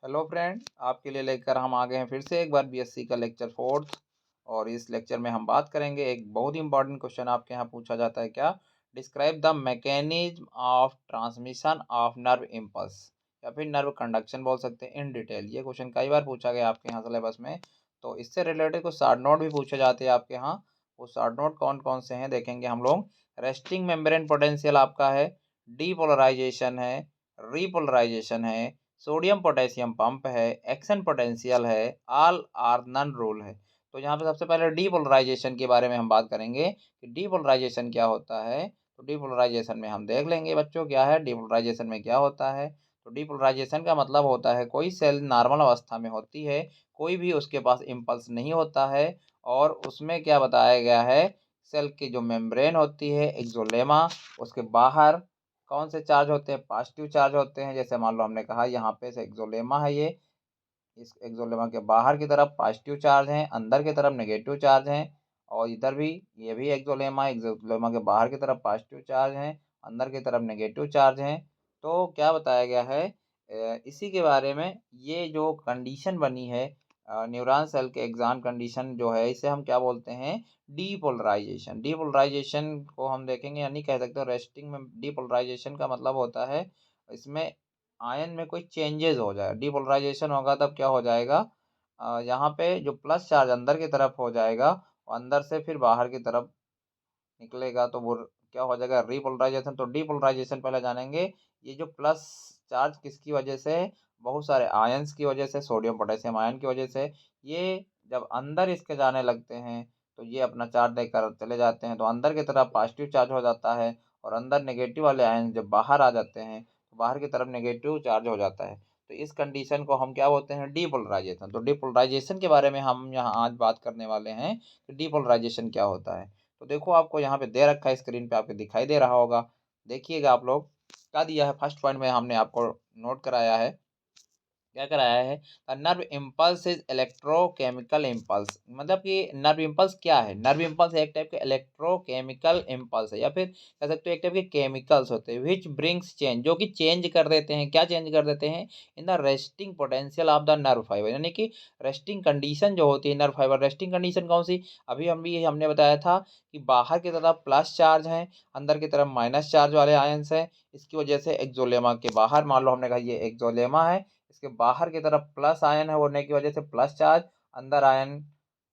Hello friend, आपके लिए लेकर हम आ गए हैं फिर से एक बार बीएससी का लेक्चर फोर्थ। और इस लेक्चर में हम बात करेंगे एक बहुत ही इंपॉर्टेंट क्वेश्चन आपके यहाँ पूछा जाता है। क्या? Describe the mechanism of transmission of nerve impulse, या फिर नर्व कंडक्शन बोल सकते हैं इन डिटेल। ये क्वेश्चन कई बार पूछा गया आपके यहाँ सिलेबस में। तो इससे रिलेटेड कुछ शॉर्ट नोट भी पूछे जाते हैं आपके यहाँ। वो शॉर्ट नोट कौन कौन से हैं देखेंगे हम लोग। रेस्टिंग मेम्ब्रेन पोटेंशियल आपका है, डीपोलराइजेशन है, रीपोलराइजेशन है, सोडियम पोटेशियम पंप है, एक्शन पोटेंशियल है, ऑल आर नन रूल है। तो यहाँ पे सबसे पहले डीपोलराइजेशन के बारे में हम बात करेंगे कि डीपोलराइजेशन क्या होता है। तो डीपोलराइजेशन में हम देख लेंगे बच्चों क्या है, डीपोलराइजेशन में क्या होता है। तो डीपोलराइजेशन का मतलब होता है कोई सेल नॉर्मल अवस्था में होती है, कोई भी उसके पास इम्पल्स नहीं होता है, और उसमें क्या बताया गया है, सेल की जो मेम्ब्रेन होती है एक्सोलेमा, उसके बाहर कौन से चार्ज होते हैं, पॉजिटिव चार्ज होते हैं। जैसे मान लो हमने कहा यहाँ पे से एक्सोलेमा है, ये इस एक्सोलेमा के बाहर की तरफ पॉजिटिव चार्ज हैं, अंदर की तरफ नेगेटिव चार्ज हैं। और इधर भी ये भी एक्सोलेमा के बाहर की तरफ पॉजिटिव चार्ज हैं, अंदर की तरफ नेगेटिव चार्ज हैं। तो क्या बताया गया है, इसी के बारे में ये जो कंडीशन बनी है, न्यूरॉन सेल के एग्जाम कंडीशन जो है, इसे हम क्या बोलते हैं, डीपोलराइजेशन। डीपोलराइजेशन को हम देखेंगे, यानी कह सकते हो रेस्टिंग में डीपोलराइजेशन का मतलब होता है इसमें आयन में कोई चेंजेस हो जाए। डीपोलराइजेशन होगा तब क्या हो जाएगा, यहाँ पे जो प्लस चार्ज अंदर की तरफ हो जाएगा, और अंदर से फिर बाहर की तरफ निकलेगा, तो वो क्या हो जाएगा, रीपोलराइजेशन। तो डीपोलराइजेशन पहले जानेंगे। ये जो प्लस चार्ज किसकी वजह से, बहुत सारे आयंस की वजह से, सोडियम पोटेशियम आयन की वजह से, ये जब अंदर इसके जाने लगते हैं तो ये अपना चार्ज लेकर चले जाते हैं, तो अंदर की तरफ पॉजिटिव चार्ज हो जाता है, और अंदर नेगेटिव वाले आयन जब बाहर आ जाते हैं तो बाहर की तरफ नेगेटिव चार्ज हो जाता है। तो इस कंडीशन को हम क्या बोलते हैं, डीपोलराइजेशन। तो डीपोलराइजेशन के बारे में हम यहाँ आज बात करने वाले हैं कि डीपोलराइजेशन क्या होता है। तो देखो आपको यहाँ पे दे रखा है, स्क्रीन पे आपको दिखाई दे रहा होगा, देखिएगा आप लोग। क्या दिया है, फर्स्ट पॉइंट में हमने आपको नोट कराया है, क्या कराया है, nerve impulse is electrochemical impulse. मतलब कि नर्व इम्पल्स क्या है, नर्व इम्पल्स एक टाइप के इलेक्ट्रोकेमिकल इम्पल्स है, या फिर कह सकते हो एक टाइप के केमिकल्स होते हैं विच ब्रिंग्स चेंज, जो कि चेंज कर देते हैं। क्या चेंज कर देते हैं, इन the resting potential of the nerve fibre, यानी कि रेस्टिंग कंडीशन जो होती है नर्व फाइबर, रेस्टिंग कंडीशन कौन सी, अभी हमने बताया था कि बाहर की तरफ प्लस चार्ज है, अंदर की तरफ माइनस चार्ज वाले आयंस हैं। इसकी वजह से एक्सोलेमा के बाहर, मान लो हमने कहा ये एक्सोलेमा है, इसके बाहर की तरफ प्लस आयन है होने की वजह से प्लस चार्ज, अंदर आयन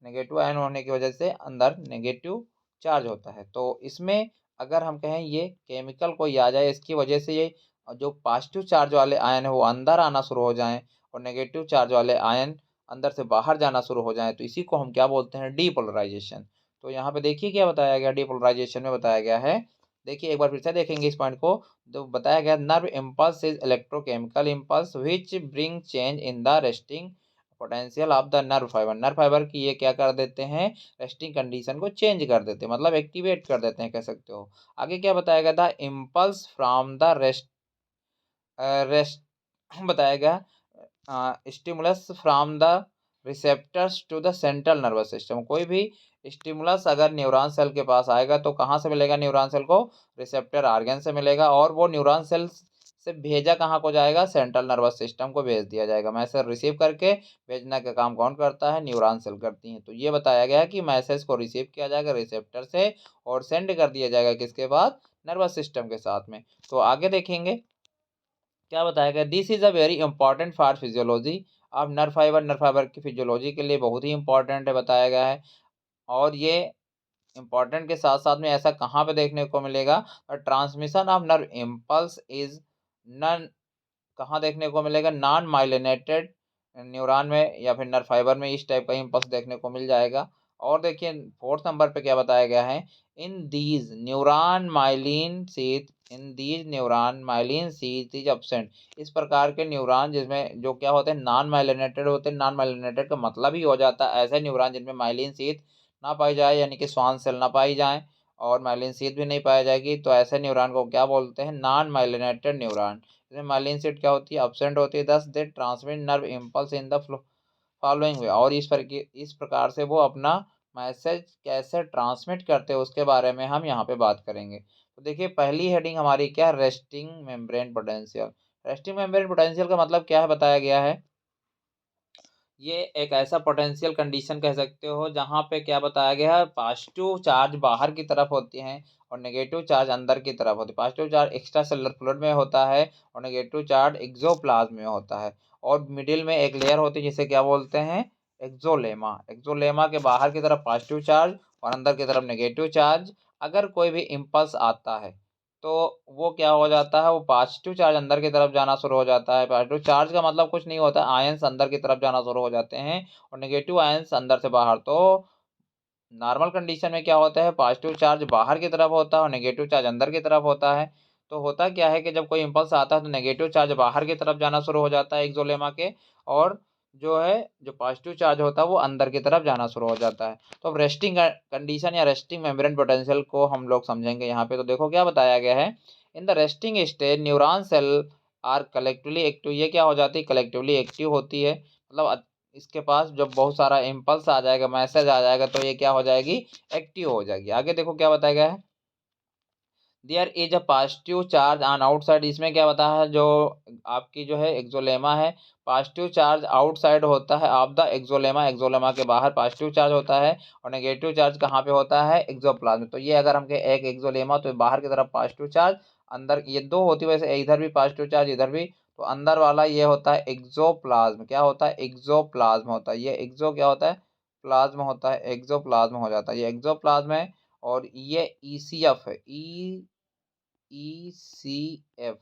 नेगेटिव आयन होने की वजह से अंदर नेगेटिव चार्ज होता है। तो इसमें अगर हम कहें ये केमिकल कोई आ जाए, इसकी वजह से ये जो पॉजिटिव चार्ज वाले आयन है वो अंदर आना शुरू हो जाएं, और नेगेटिव चार्ज वाले आयन अंदर से बाहर जाना शुरू हो जाएं, तो इसी को हम क्या बोलते हैं, डीपोलराइजेशन। तो यहाँ पे देखिए क्या बताया गया, डीपोलराइजेशन में बताया गया है। देखिए एक बार फिर से देखेंगे इस पॉइंट को। तो बताया गया, nerve impulse is electrochemical impulse which bring change in the resting potential of the nerve fibre. Nerve fibre की ये क्या कर देते हैं, रेस्टिंग कंडीशन को चेंज कर देते हैं, मतलब एक्टिवेट कर देते हैं, कह सकते हो। आगे क्या बताया गया था, इम्पल्स फ्रॉम द रेस्ट बताया गया, stimulus from the receptors to the central nervous system. कोई भी स्टिमुलस अगर न्यूरॉन सेल के पास आएगा तो कहाँ से मिलेगा, न्यूरॉन सेल को रिसेप्टर आर्गन से मिलेगा, और वो न्यूरॉन सेल से भेजा कहाँ को जाएगा, सेंट्रल नर्वस सिस्टम को भेज दिया जाएगा। मैसेज रिसीव करके भेजना का काम कौन करता है, न्यूरॉन सेल करती हैं। तो ये बताया गया है कि मैसेज को रिसीव किया जाएगा रिसेप्टर से, और सेंड कर दिया जाएगा किसके बाद, नर्वस सिस्टम के साथ में। तो आगे देखेंगे क्या बताया गया, this is a very important for physiology अब नर्व फाइबर की फिजियोलॉजी के लिए बहुत ही इंपॉर्टेंट है, बताया गया है। और ये इंपॉर्टेंट के साथ साथ में ऐसा कहाँ पे देखने को मिलेगा, transmission of nerve impulse is none, कहाँ देखने को मिलेगा, नॉन माइलिनेटेड न्यूरॉन में या फिर नर्व फाइबर में इस टाइप का इम्पल्स देखने को मिल जाएगा। और देखिए फोर्थ नंबर पे क्या बताया गया है, in these neuron myelin sheath is absent. इस प्रकार के न्यूरॉन जिसमें जो क्या होते हैं, नॉन माइलिनेटेड होते हैं। नॉन माइलिनेटेड का मतलब ही हो जाता है ऐसे न्यूरॉन जिनमें माइलिन सीथ ना पाई जाए, यानी कि श्वान सेल ना पाई जाए, और माइलिन सीथ भी नहीं पाई जाएगी, तो ऐसे न्यूरॉन को क्या बोलते हैं, नॉन माइलिनेटेड न्यूरॉन। इसमें माइलिन सीट क्या होती है, एब्सेंट होती है, thus they transmit nerve impulse in the following way. और इस प्रकार से वो अपना मैसेज कैसे ट्रांसमिट करते हैं उसके बारे में हम यहाँ पे बात करेंगे। तो देखिए पहली हेडिंग हमारी क्या है, resting membrane potential. Resting membrane potential का मतलब क्या है, बताया गया है ये एक ऐसा पोटेंशियल कंडीशन कह सकते हो जहाँ पे क्या बताया गया है, पॉजिटिव चार्ज बाहर की तरफ होती हैं और नेगेटिव चार्ज अंदर की तरफ होती है। Positive charge extra cellular fluid में होता है और नेगेटिव चार्ज एक्सोप्लाज्म में होता है। और मिडिल में एक लेयर होती है जिसे क्या बोलते हैं, एक्सोलेमा। एक्सोलेमा के बाहर की तरफ पॉजिटिव चार्ज और अंदर की तरफ नेगेटिव चार्ज। अगर कोई भी इम्पल्स आता है तो वो क्या हो जाता है, वो पॉजिटिव चार्ज अंदर की तरफ जाना शुरू हो जाता है। पॉजिटिव चार्ज का मतलब कुछ नहीं होता, आयंस अंदर की तरफ जाना शुरू हो जाते हैं और नेगेटिव आयंस अंदर से बाहर। तो नॉर्मल कंडीशन में क्या होता है, पॉजिटिव चार्ज बाहर की तरफ होता है और नेगेटिव चार्ज अंदर की तरफ होता है। तो होता क्या है कि जब कोई इम्पल्स आता है तो नेगेटिव चार्ज बाहर की तरफ जाना शुरू हो जाता है एक्सोलेमा के, और जो पॉजिटिव चार्ज होता है वो अंदर की तरफ जाना शुरू हो जाता है। तो अब रेस्टिंग कंडीशन या रेस्टिंग मेम्ब्रेन पोटेंशियल को हम लोग समझेंगे यहाँ पे। तो देखो क्या बताया गया है, in the resting stage neuron cell are collectively active. ये क्या हो जाती है, कलेक्टिवली एक्टिव होती है। मतलब इसके पास जब बहुत सारा इम्पल्स आ जाएगा, मैसेज आ जाएगा, तो ये क्या हो जाएगी, एक्टिव हो जाएगी। आगे देखो क्या बताया गया है, there is a positive charge on outside. इसमें क्या बताया है, जो आपकी जो है एक्सोलेमा है, पॉजिटिव चार्ज आउटसाइड होता है ऑफ द एक्सोलेमा। एक्सोलेमा के बाहर पॉजिटिव चार्ज होता है और नेगेटिव चार्ज कहाँ पे होता है, एक्सोप्लाज्म। तो ये अगर हम कहें एक एक्सोलेमा तो बाहर की तरफ पॉजिटिव चार्ज, अंदर ये दो होती है वैसे, इधर भी पॉजिटिव चार्ज इधर भी। तो अंदर वाला ये होता है एक्सोप्लाज्म। क्या होता है, एक्सोप्लाज्म होता है। ये एक्सो क्या होता है, प्लाज्म होता है, एक्सोप्लाज्म हो जाता है, ये एक्सोप्लाज्म है। और ये ईसीएफ है, ईसीएफ।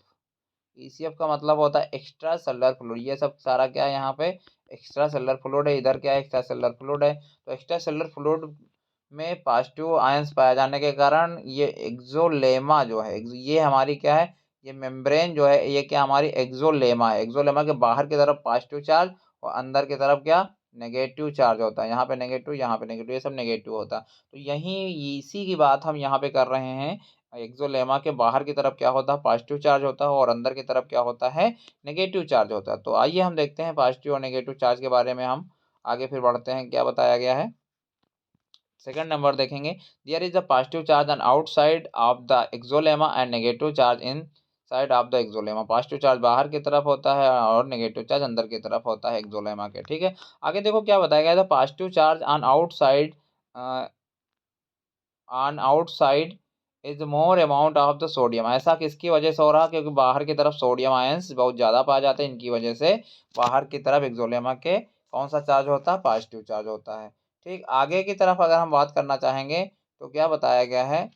ईसीएफ का मतलब होता है एक्स्ट्रा सेलुलर फ्लूइड। ये सब सारा क्या है यहाँ पे, एक्स्ट्रा सेलुलर फ्लूइड है। इधर क्या है, एक्स्ट्रा सेलुलर फ्लूइड है। तो एक्स्ट्रा सेलुलर फ्लूइड में पॉजिटिव आयंस पाए जाने के कारण ये एक्सोलेमा जो है, ये हमारी क्या है, ये मेम्ब्रेन जो है, ये क्या हमारी एक्सोलेमा है। एक्सोलेमा के बाहर की तरफ पॉजिटिव चार्ज और अंदर की तरफ क्या, नेगेटिव चार्ज होता है। यहाँ पे नेगेटिव, यहाँ पे नेगेटिव, ये सब नेगेटिव होता है। तो यहीं इसी की बात हम यहाँ पे कर रहे हैं। एक्सोलेमा के बाहर की तरफ क्या होता है, पॉजिटिव चार्ज होता है और अंदर की तरफ क्या होता है, नेगेटिव चार्ज होता है। तो आइए हम देखते हैं पॉजिटिव और नेगेटिव चार्ज के बारे में। हम आगे फिर बढ़ते हैं, क्या बताया गया है। सेकंड नंबर देखेंगे, there is a positive charge on outside of the axolemma and negative charge inside of the axolemma. Positive charge बाहर की तरफ होता है और नेगेटिव चार्ज अंदर की तरफ होता है एक्सोलेमा के, ठीक है। आगे देखो क्या बताया गया था, positive charge on outside is more amount of the sodium. ऐसा किसकी वजह से हो रहा है, क्योंकि बाहर की तरफ सोडियम आयंस बहुत ज़्यादा पाए जाते हैं, इनकी वजह से बाहर की तरफ एक्सोलेमा के कौन सा चार्ज होता है, पॉजिटिव चार्ज होता है। ठीक, आगे की तरफ अगर हम बात करना चाहेंगे तो क्या बताया गया है,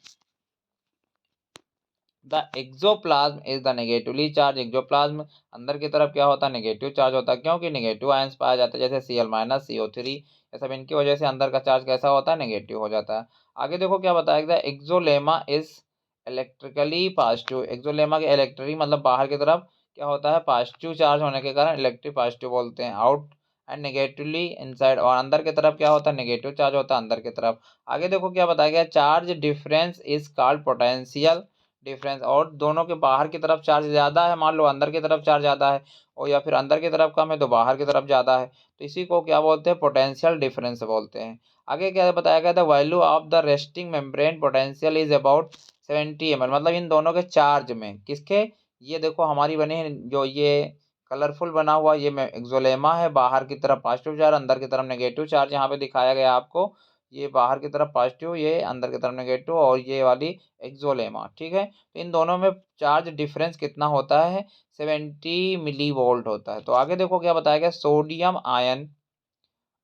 the axoplasm is the negatively charge. Axoplasm अंदर की तरफ क्या होता है, नेगेटिव चार्ज होता है, क्योंकि नेगेटिव आयंस पाया जाता है, जैसे Cl- CO3, ये सब इनकी वजह से अंदर का चार्ज कैसा होता है, नेगेटिव हो जाता है। आगे देखो क्या बताया गया, axolemma is electrically positive. Axolemma के इलेक्ट्रिक मतलब बाहर की तरफ क्या होता है, पॉजिटिव चार्ज होने के कारण इलेक्ट्रिक पॉजिटिव बोलते हैं। आउट एंड नेगेटिवली इनसाइड, और अंदर की तरफ क्या होता है, नेगेटिव चार्ज होता है अंदर की तरफ। आगे देखो क्या बताया गया, charge difference is called potential difference. और दोनों के बाहर की तरफ चार्ज ज़्यादा है, मान लो अंदर की तरफ चार्ज ज़्यादा है, और या फिर अंदर की तरफ कम है तो बाहर की तरफ ज़्यादा है, तो इसी को क्या बोलते हैं, पोटेंशियल डिफरेंस बोलते हैं। आगे क्या बताया गया था, value of the resting membrane potential is about 70 ml। मतलब इन दोनों के चार्ज में किसके, ये देखो हमारी बने हैं जो ये कलरफुल बना हुआ, ये में एक्सोलेमा है, बाहर की तरफ पॉजिटिव चार्ज अंदर की तरफ नेगेटिव चार्ज यहाँ पे दिखाया गया आपको। ये बाहर की तरफ पॉजिटिव, ये अंदर की तरफ नेगेटिव, और ये वाली एक्सोलेमा, ठीक है। तो इन दोनों में चार्ज डिफरेंस कितना होता है, 70 mV होता है। तो आगे देखो क्या बताया गया, sodium ion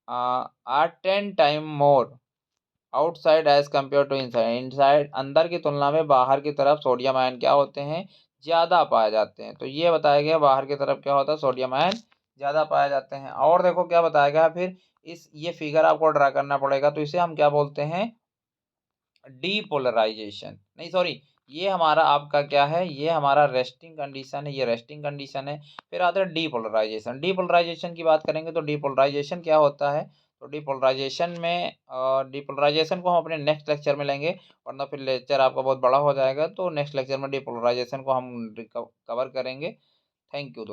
are 10 time more outside as compare to inside. Inside अंदर की तुलना में बाहर की तरफ सोडियम आयन क्या होते हैं, ज़्यादा पाए जाते हैं। तो ये बताया गया बाहर की तरफ क्या होता है, सोडियम आयन ज़्यादा पाए जाते हैं। और देखो क्या बताया गया फिर, इस ये फिगर आपको ड्रा करना पड़ेगा, तो इसे हम क्या बोलते हैं, डीपोलराइजेशन, नहीं सॉरी, ये हमारा आपका क्या है, ये हमारा रेस्टिंग कंडीशन है, ये रेस्टिंग कंडीशन है। फिर आता है डीपोलराइजेशन। डीपोलराइजेशन की बात करेंगे तो डीपोलराइजेशन क्या होता है, तो डीपोलराइजेशन को हम अपने नेक्स्ट लेक्चर में लेंगे, वरना फिर लेक्चर आपका बहुत बड़ा हो जाएगा। तो नेक्स्ट लेक्चर में डीपोलराइजेशन को हम कवर करेंगे। Thank you.